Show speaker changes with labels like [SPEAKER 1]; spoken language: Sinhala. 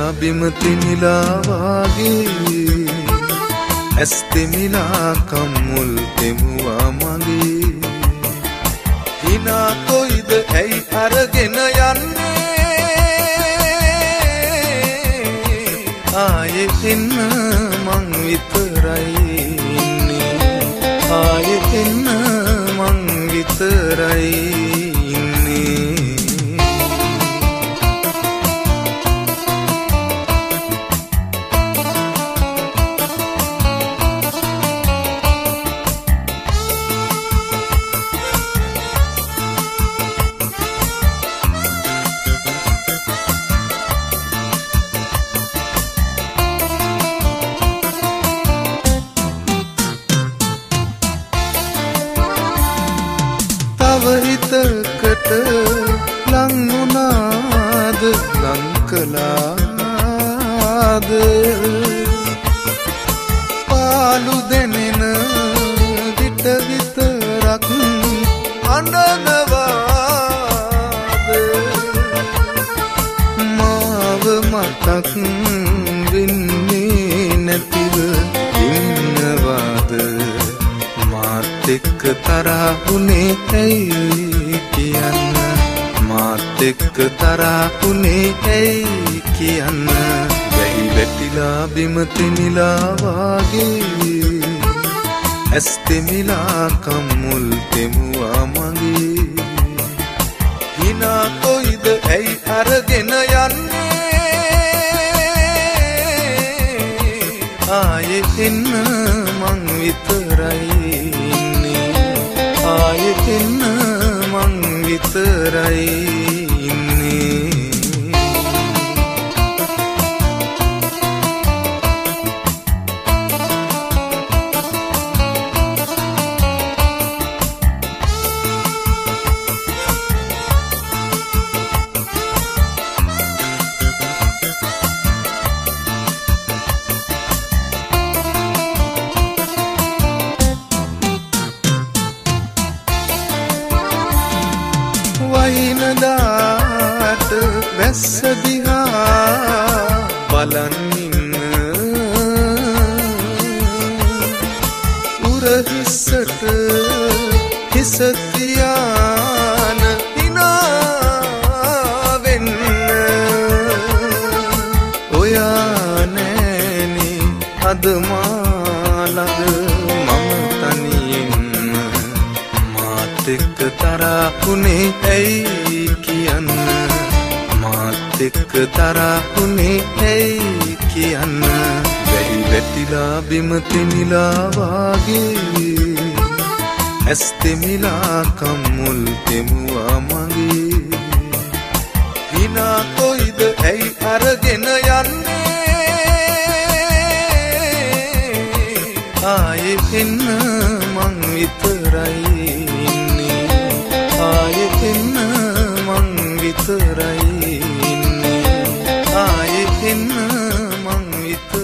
[SPEAKER 1] වැටිලා බිම තිනිලා වාගේ ඇස් දෙමිලා කම්මුල් දෙමුවා මගේ හිනා කොයිද ඇයි අරගෙන යන්නේ ආයේ එන්න මං විතරයි ඉන්නේ ආයේ එන්න මං විතරයි හිතකට ලං වුණාද ලං කළාද පාලු දෙනෙන විට විතරක් අඬනවාද මාව මතක් වෙන්නේ නැතිව ඉන්නවාද මාත් එක්ක තරහුනේ ඇයි කියන්න මාත් එක්ක තරහුනේ ඇයි කියන්න වැහි වැටිලා බිම තිනිලා වාගේ ඇස් දෙමිලා කම්මුල් දෙමුවා මගේ හිනා කොයිද ඇයි අරගෙන යන්නේ ආයේ එන්න මං විතරයි ආයේ එන්න මං විතරයි ඉන්නේ වහිනදාට වැස්ස දිහා බලන් ඉන්න උරහිස්සට හිස තියාන හිනා වෙන්න ඔයා නෑනේ අද මා ළඟ මම තනියෙන් මාත් එක්ක තරහුනේ ඇයි කියන්න මාත් එක්ක තරහුනේ ඇයි කියන්න වැහි වැටිලා බිම තිනිලා වාගේ ඇස් දෙමිලා කම්මුල් දෙමුවා මගේ හිනා කොයිද ඇයි අරගෙන යන්නේ ආයේ එන්න මං විතරයි ආයේ එන්න මං විතරයි ඉන්නේ ආයේ එන්න මං විතරයි